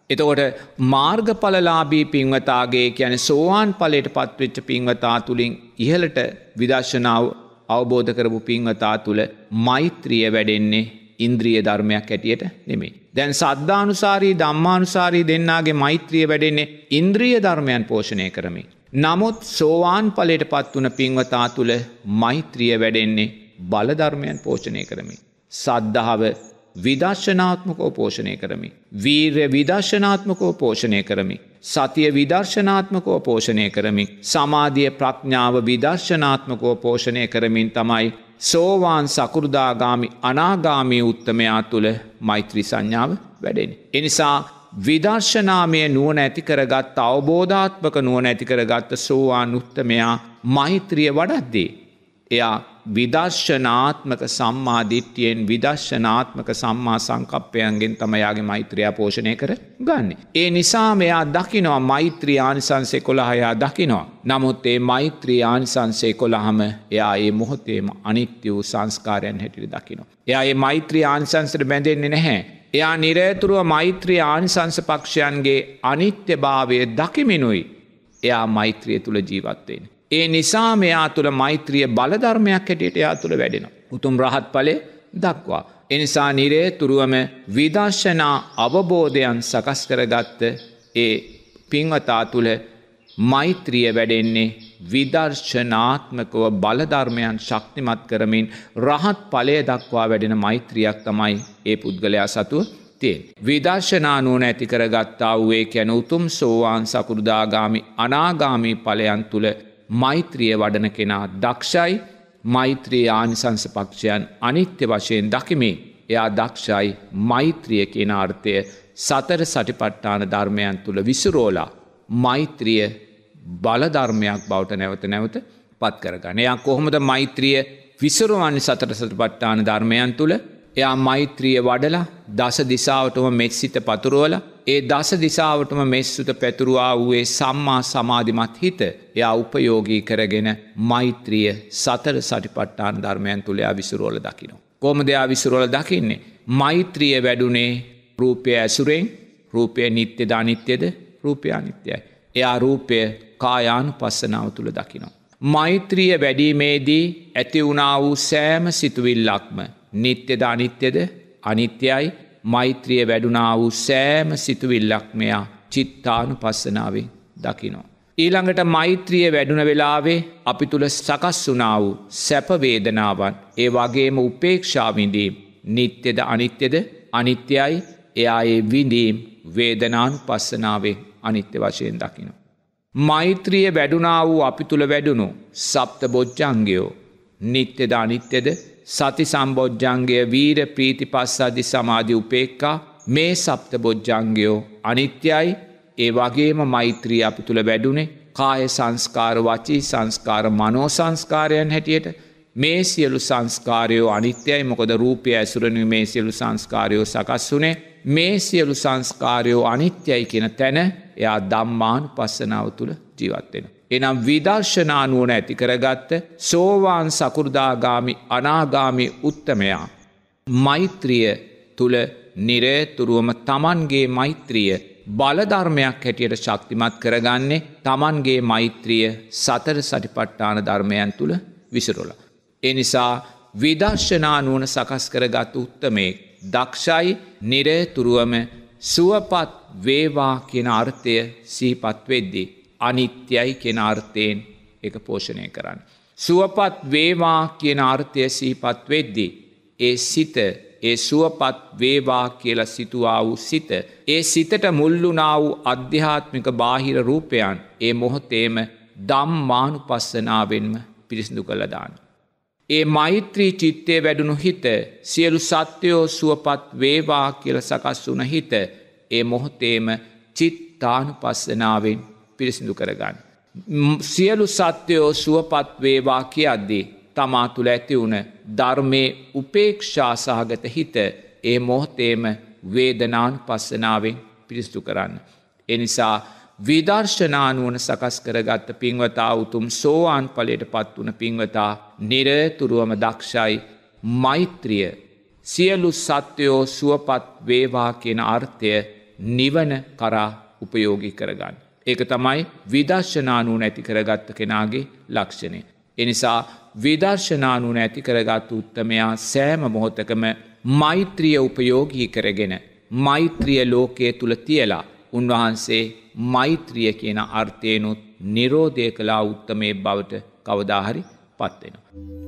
එතකොට මාර්ගඵලලාභී පින්වතාගේ කියන්නේ සෝවාන් ඵලයට පත්වෙච්ච පින්වතා තුලින් ඉහළට විදර්ශනාව අවබෝධ කරපු පින්වතා තුල මෛත්‍රිය වැඩෙන්නේ ඉන්ද්‍රිය ධර්මයක් හැටියට නෙමෙයි. දැන් සද්ධානුසාරී ධම්මානුසාරී දෙන්නාගේ මෛත්‍රිය වැඩෙන්නේ ඉන්ද්‍රිය ධර්මයන් පෝෂණය කරමින්. නමුත් සෝවාන් ඵලයට පත් වුණ පින්වතා තුල මෛත්‍රිය වැඩෙන්නේ බල ධර්මයන් පෝෂණය කරමින්. සද්ධාව විදර්ශනාත්මකව පෝෂණය කරමි. වීර්ය විදර්ශනාත්මකව පෝෂණය කරමි. සතිය විදර්ශනාත්මකව පෝෂණය කරමි. සමාධිය ප්‍රඥාව විදර්ශනාත්මකව පෝෂණය කරමින් තමයි සෝවාන් සකෘදාගාමි අනාගාමී උත්තමයා තුළ මෛත්‍රී සංඥාව වැඩෙන්නේ. එනිසා විදර්ශනාමය නුවණ ඇති කරගත් අවබෝධාත්මක නුවණ ඇති කරගත්ත සෝවාන් උත්තමයා මෛත්‍රිය වඩද්දී එයා විදර්ශනාත්මක සම්මා දිට්ඨියෙන් විදර්ශනාත්මක සම්මා සංකප්පයන්ගෙන් තමයි යාගේ මෛත්‍රිය පෝෂණය කර ගන්නෙ. ඒ නිසා මෙයා දකිනවා මෛත්‍රී ආනිසංස 11 එයා දකිනවා. නමුත් ඒ මෛත්‍රී ආනිසංස 11ම එයා ඒ මොහොතේම අනිත්‍ය වූ සංස්කාරයන් හැටියට දකිනවා. එයා ඒ මෛත්‍රී ආනිසංසට බැඳෙන්නේ නැහැ. එයා නිරතුරුව මෛත්‍රී ආනිසංස පක්ෂයන්ගේ අනිත්‍යභාවය දකිමිනුයි එයා මෛත්‍රිය තුල ජීවත් වෙන්නේ. ඒ නිසා මෙයා තුළ මෛත්‍රිය බලධර්මයක් හැටියට එයා තුළ වැඩෙනවා. උතුම් රහත් ඵලය දක්වා. ඒ නිසා නිරතුරුවම විදර්ශනා අවබෝධයන් සකස් කරගත්ත ඒ පින්වතා තුළ මෛත්‍රිය වැඩෙන්නේ විදර්ශනාත්මකව බලධර්මයන් ශක්තිමත් කරමින් රහත් ඵලය දක්වා වැඩෙන මෛත්‍රියක් තමයි ඒ පුද්ගලයා සතුව තියෙන්නේ. විදර්ශනා නුවණ ඇති කරගත්තා වූ ඒ කියන උතුම් සෝවාන් සකෘදාගාමි අනාගාමී ඵලයන් තුළ මෛත්‍රිය වඩන කෙනා දක්ෂයි. මෛත්‍රී ආනිසංස පක්ෂයන් අනිත්‍ය වශයෙන් දකිමින් එයා දක්ෂයි මෛත්‍රිය කියන අර්ථය සතර සටිපට්ඨාන ධර්මයන් තුල විසිරෝලා මෛත්‍රිය බල ධර්මයක් බවට නැවත නැවත පත් කරගන්න. එයා කොහොමද මෛත්‍රිය විසිරවන්නේ සතර සටිපට්ඨාන ධර්මයන් තුල? එයා මෛත්‍රිය වඩලා දස දිසාවටම මෙත් සිත පතුරවලා ඒ දස දිසාවටම මෙස්සුත පැතුරුවා වූ සම්මා සමාධිමත් හිත එයා උපයෝගී කරගෙන මෛත්‍රිය සතර සටිපට්ඨාන ධර්මයන් තුල එයා විසිරවල දකිනවා. කොහොමද එයා විසිරවල දකින්නේ? මෛත්‍රිය වැඩුණේ රූපය ඇසුරෙන්. රූපය නිට්ටයද අනිත්‍යද? රූපය අනිත්‍යයි. එයා රූපය කායානුපස්සනාව තුල දකිනවා. මෛත්‍රිය වැඩිීමේදී ඇති වුණා වූ සෑම සිතුවිල්ලක්ම නිට්ටයද අනිත්‍යද? අනිත්‍යයි. මෛත්‍රිය වැඩුණා වූ සෑම සිතුවිල්ලක් මෙයා චිත්තානුපස්සනාවෙන් දකිනවා. ඊළඟට මෛත්‍රිය වැඩුණ වෙලාවේ අපි තුල සකස් වුණා වූ සැප වේදනාවන් ඒ වගේම උපේක්ෂා විඳීම් නිට්ටයද අනිත්‍යද? අනිත්‍යයි. එයා ඒ විඳීම් වේදනානුපස්සනාවෙන් අනිත්‍ය වශයෙන් දකිනවා. මෛත්‍රිය වැඩුණා වූ අපි තුල වැඩුණු සප්ත බොජ්ජංගයෝ නිට්ටයද අනිත්‍යද? සති සම්බොජ්ජංගය වීර ප්‍රීති පස්සද්ධි සමාධි උපේක්ඛා මේ සප්ත බොජ්ජංගයෝ අනිත්‍යයි. ඒ වගේම මෛත්‍රිය අපි තුල වැඩුණේ කාය සංස්කාර වචී සංස්කාර මනෝ සංස්කාරයන් හැටියට. මේ සියලු සංස්කාරයෝ අනිත්‍යයි. මොකද රූපය ඇසුරෙන් මේ සියලු සංස්කාරයෝ සකස් වුනේ. මේ සියලු සංස්කාරයෝ අනිත්‍යයි කියන තැන එයා ධම්මානුපස්සනාව තුල ජීවත් වෙනවා. එනම් විදර්ශනා නුවණ ඇති කරගත්ත සෝවාන් සකෘදාගාමි අනාගාමි උත්තමයා මෛත්‍රිය තුල නිරතුරුවම තමන්ගේ මෛත්‍රිය බල ධර්මයක් හැටියට ශක්තිමත් කරගන්නේ තමන්ගේ මෛත්‍රිය සතර සටිපට්ඨාන ධර්මයන් තුල විසිරවලා. ඒ නිසා විදර්ශනා නුවණ සකස් කරගත් උත්තමේ දක්ෂයි නිරතුරුවම සුවපත් වේවා කියන අර්ථය සිහිපත් වෙද්දී අනිත්‍යයි කියන අර්ථයෙන් ඒක පෝෂණය කරන්න. සුවපත් වේවා කියන අර්ථය සිහිපත් වෙද්දී ඒ සිත ඒ සුවපත් වේවා කියලා සිතුවා වූ සිත ඒ සිතට මුල් වුණා වූ අධ්‍යාත්මික බාහිර රූපයන් ඒ මොහොතේම ධම්මානුපස්සනාවෙන්ම පිරිසිදු කළා දාන්න. ඒ මෛත්‍රී චිත්තේ වැඩුණු හිත සියලු සත්වයෝ සුවපත් වේවා කියලා සකස් වුණ හිත ඒ මොහොතේම චිත්තානුපස්සනාවෙන් පිරිසිදු කරගන්න. සියලු සත්වයෝ සුවපත් වේවා කියද්දී තමා තුළ ඇති වුණ ධර්මයේ උපේක්ෂා සහගත හිත ඒ මොහොතේම වේදනානුපස්සනාවෙන් පිරිසිදු කරන්න. ඒ නිසා විදර්ශනා නුවණ සකස් කරගත්ත පින්වතා උතුම් සෝවාන් ඵලයට පත් වුණ පින්වතා නිරතුරුවම දක්ෂයි මෛත්‍රිය සියලු සත්වයෝ සුවපත් වේවා කියන අර්ථය නිවන කරා උපයෝගී කරගන්න. ඒක තමයි විදර්ශනානුවන ඇති කරගත්ත කෙනාගේ ලක්ෂණය. එනිසා විදර්ශනානුවන ඇති කරගත්තු උත්තමයා සෑම මොහොතකම මෛත්‍රිය උපයෝගී කරගෙන මෛත්‍රිය ලෝකයේ තුළ තියලා උන්වහන්සේ මෛත්‍රිය කියන අර්ථයනුත් නිරෝධය කලා උත්තමේ බවට කවදාහරි පත්වෙනවා.